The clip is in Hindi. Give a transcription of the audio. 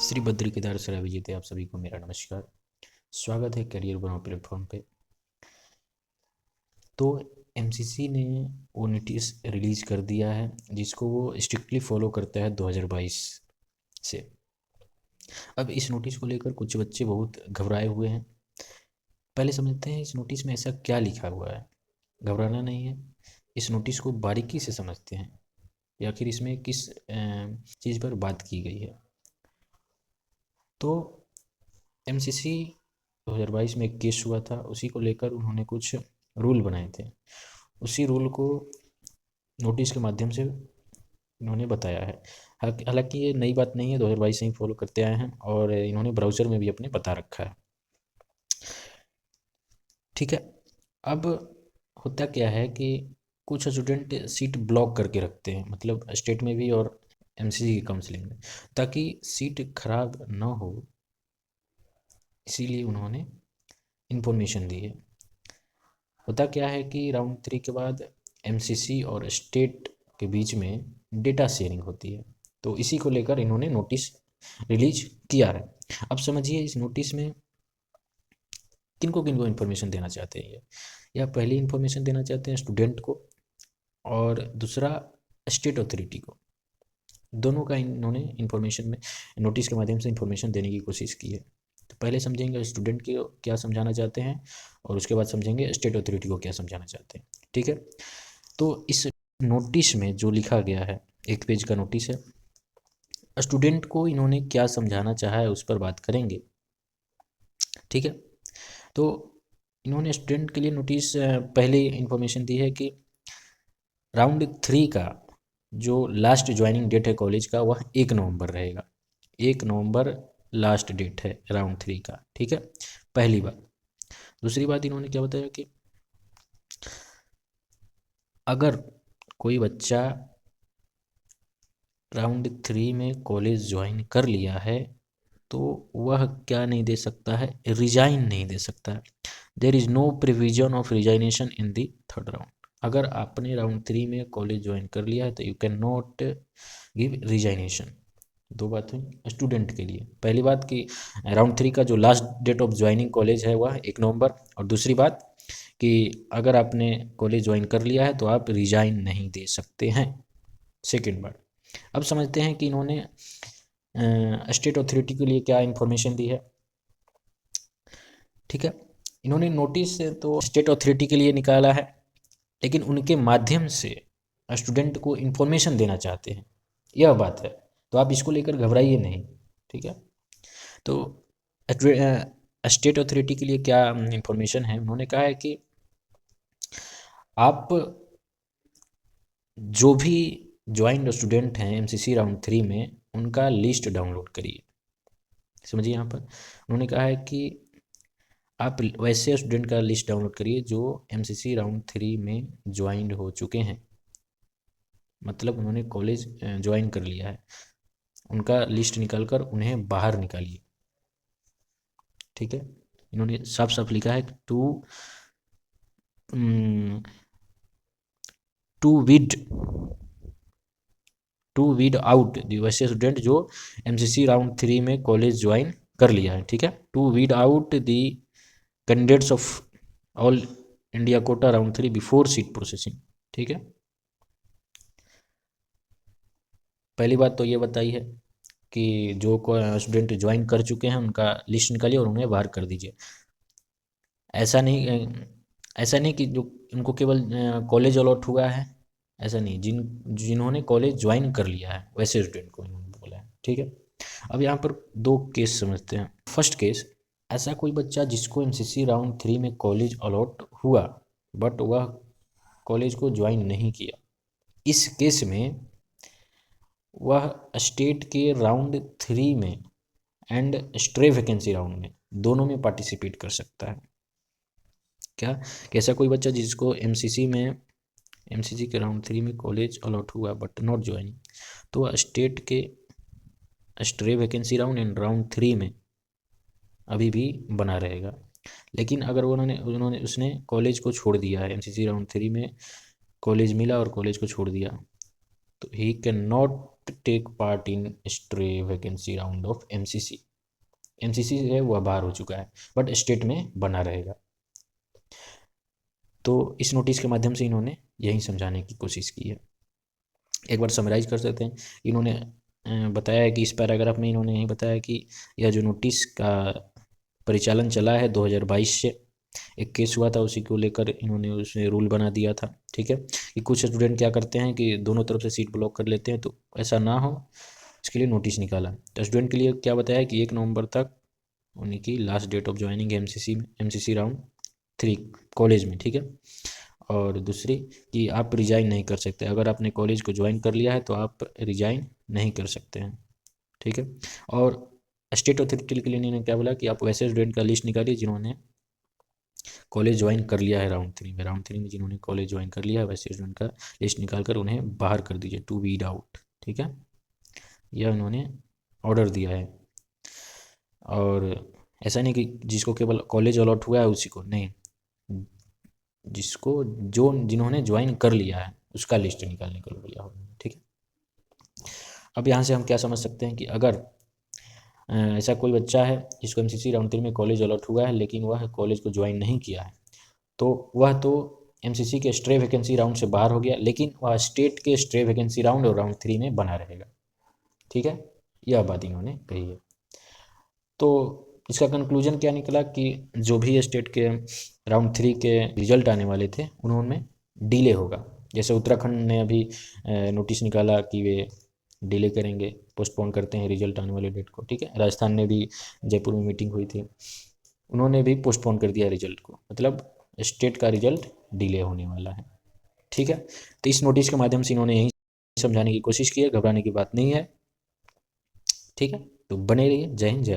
श्री बद्री केदार सर विजेते आप सभी को मेरा नमस्कार। स्वागत है करियर बनाओ प्लेटफॉर्म पे। तो एमसीसी ने वो नोटिस रिलीज कर दिया है जिसको वो स्ट्रिक्टली फॉलो करता है 2022 से। अब इस नोटिस को लेकर कुछ बच्चे बहुत घबराए हुए हैं। पहले समझते हैं इस नोटिस में ऐसा क्या लिखा हुआ है। घबराना नहीं है, इस नोटिस को बारीकी से समझते हैं या फिर इसमें किस चीज़ पर बात की गई है। तो एमसीसी 2022 में एक केस हुआ था, उसी को लेकर उन्होंने कुछ रूल बनाए थे। उसी रूल को नोटिस के माध्यम से इन्होंने बताया है। हालांकि ये नई बात नहीं है, 2022 से ही फॉलो करते आए हैं और इन्होंने ब्राउज़र में भी अपने बता रखा है। ठीक है। अब होता क्या है कि कुछ स्टूडेंट सीट ब्लॉक करके रखते हैं, मतलब स्टेट में भी और एमसीसी की काउंसलिंग में, ताकि सीट खराब ना हो, इसीलिए उन्होंने इन्फॉर्मेशन दी है। होता क्या है कि राउंड 3 के बाद एमसीसी और स्टेट के बीच में डेटा शेयरिंग होती है, तो इसी को लेकर इन्होंने नोटिस रिलीज किया है। अब समझिए इस नोटिस में किनको किनको इन्फॉर्मेशन देना चाहते हैं ये, या पहली इन्फॉर्मेशन देना चाहते हैं स्टूडेंट को और दूसरा स्टेट अथॉरिटी को। दोनों का इन्होंने इन्फॉर्मेशन में नोटिस के माध्यम से इन्फॉर्मेशन देने की कोशिश की है। तो पहले समझेंगे स्टूडेंट को क्या समझाना चाहते हैं और उसके बाद समझेंगे स्टेट अथॉरिटी को क्या समझाना चाहते हैं। ठीक है। तो इस नोटिस में जो लिखा गया है, 1 पेज का नोटिस है। स्टूडेंट को इन्होंने क्या समझाना चाहा है उस पर बात करेंगे। ठीक है। तो इन्होंने स्टूडेंट के लिए नोटिस पहले इन्फॉर्मेशन दी है कि राउंड 3 का जो लास्ट ज्वाइनिंग डेट है कॉलेज का, वह 1 नवंबर रहेगा। 1 नवंबर लास्ट डेट है राउंड 3 का। ठीक है, पहली बात। दूसरी बात इन्होंने क्या बताया कि अगर कोई बच्चा राउंड 3 में कॉलेज ज्वाइन कर लिया है तो वह क्या नहीं दे सकता है, रिजाइन नहीं दे सकता है। There is no provision of resignation in the 3rd round. अगर आपने राउंड 3 में कॉलेज ज्वाइन कर लिया है तो you can not give resignation. दो बात हुई स्टूडेंट के लिए। पहली बात कि राउंड 3 का जो last date of joining college है वह 1 नवंबर, और दूसरी बात कि अगर आपने कॉलेज ज्वाइन कर लिया है तो आप रिजाइन नहीं दे सकते हैं। सेकेंड बात, अब समझते हैं कि इन्होंने स्टेट अथॉरिटी के लिए क्या इन्फॉर्मेशन दी है। ठीक है, इन्होंने नोटिस तो स्टेट अथॉरिटी के लिए निकाला है, लेकिन उनके माध्यम से स्टूडेंट को इन्फॉर्मेशन देना चाहते हैं, यह बात है। तो आप इसको लेकर घबराइए नहीं। ठीक है। तो स्टेट अथॉरिटी के लिए क्या इन्फॉर्मेशन है, उन्होंने कहा है कि आप जो भी ज्वाइंट स्टूडेंट हैं एमसीसी राउंड 3 में, उनका लिस्ट डाउनलोड करिए। समझिए, यहाँ पर उन्होंने कहा है कि आप वैसे स्टूडेंट का लिस्ट डाउनलोड करिए जो एमसीसी राउंड 3 में ज्वाइन हो चुके हैं, मतलब उन्होंने कॉलेज ज्वाइन कर लिया है, उनका लिस्ट निकाल कर उन्हें बाहर निकालिए। ठीक है, इन्होंने साफ साफ लिखा है टू वीड आउट वैसे स्टूडेंट जो एमसीसी राउंड 3 में कॉलेज ज्वाइन कर लिया है। ठीक है, to weed out the candidates of all India quota round 3 before seat processing. ठीक है, पहली बात तो ये बताई है कि जो स्टूडेंट ज्वाइन कर चुके हैं उनका लिस्ट निकालिए और उन्हें बाहर कर दीजिए। ऐसा नहीं कि जो उनको केवल कॉलेज अलॉट हुआ है, ऐसा नहीं, जिन्होंने कॉलेज ज्वाइन कर लिया है वैसे स्टूडेंट को इन्होंने बोला है। ठीक है। अब यहाँ पर दो केस समझते हैं। फर्स्ट केस, ऐसा कोई बच्चा जिसको एमसीसी राउंड 3 में कॉलेज अलॉट हुआ बट वह कॉलेज को ज्वाइन नहीं किया। इस केस में वह स्टेट के राउंड 3 में एंड स्ट्रे वैकेंसी राउंड में दोनों में पार्टिसिपेट कर सकता है। क्या, कैसा कोई बच्चा जिसको एमसीसी के राउंड 3 में कॉलेज अलॉट हुआ बट नॉट ज्वाइनिंग, तो वह स्टेट के stray vacancy round and round 3 में अभी भी बना रहेगा। लेकिन अगर उन्होंने उसने कॉलेज को छोड़ दिया है, एमसीसी राउंड 3 में कॉलेज मिला और कॉलेज को छोड़ दिया, तो he can not take part in stray vacancy round of MCC. MCC है वह बाहर हो चुका है, बट स्टेट में बना रहेगा। तो इस नोटिस के माध्यम से इन्होंने यही समझाने की कोशिश की है। एक बार समराइज कर सकते हैं। इन्होंने बताया है कि इस पैराग्राफ में इन्होंने यही बताया कि यह जो नोटिस का परिचालन चला है 2022 से, एक केस हुआ था उसी को लेकर इन्होंने उसमें रूल बना दिया था। ठीक है, कि कुछ स्टूडेंट क्या करते हैं कि दोनों तरफ से सीट ब्लॉक कर लेते हैं, तो ऐसा ना हो इसके लिए नोटिस निकाला। तो स्टूडेंट के लिए क्या बताया कि 1 नवंबर तक उन्हीं की last date of joining MCC round 3 college में। ठीक है, और दूसरी कि आप रिजाइन नहीं कर सकते, अगर आपने कॉलेज को ज्वाइन कर लिया है तो आप रिजाइन नहीं कर सकते हैं। ठीक है, और स्टेट अथॉरिटी के लिए इन्होंने क्या बोला कि आप वैसे स्टूडेंट का लिस्ट निकालिए जिन्होंने कॉलेज ज्वाइन कर लिया है राउंड 3 में जिन्होंने कॉलेज ज्वाइन कर लिया है वैसे स्टूडेंट का लिस्ट निकाल कर उन्हें बाहर कर दीजिए, टू वीड आउट। ठीक है, यह उन्होंने ऑर्डर दिया है। और ऐसा नहीं कि जिसको केवल कॉलेज अलॉट हुआ है उसी को, नहीं, जिसको जिन्होंने ज्वाइन कर लिया है उसका लिस्ट निकालने को बोला हो। ठीक है, अब यहाँ से हम क्या समझ सकते हैं कि अगर ऐसा कोई बच्चा है जिसको एमसीसी राउंड 3 में कॉलेज अलॉट हुआ है लेकिन वह कॉलेज को ज्वाइन नहीं किया है, तो वह तो एमसीसी के स्ट्रे वैकेंसी राउंड से बाहर हो गया, लेकिन वह स्टेट के स्ट्रे वैकेंसी राउंड और राउंड 3 में बना रहेगा। ठीक है, यह बात इन्होंने कही है। तो इसका कंक्लूजन क्या निकला कि जो भी स्टेट के राउंड 3 के रिजल्ट आने वाले थे उन्होंने डिले होगा। जैसे उत्तराखंड ने अभी नोटिस निकाला कि वे डिले करेंगे, पोस्टपोन करते हैं रिजल्ट आने वाले डेट को। ठीक है, राजस्थान ने भी, जयपुर में मीटिंग हुई थी, उन्होंने भी पोस्टपोन कर दिया रिजल्ट को, मतलब स्टेट का रिजल्ट डिले होने वाला है। ठीक है, तो इस नोटिस के माध्यम से इन्होंने यही समझाने की कोशिश की है, घबराने की बात नहीं है। ठीक है, तो बने रहिए। जय हिंद, जय भारत।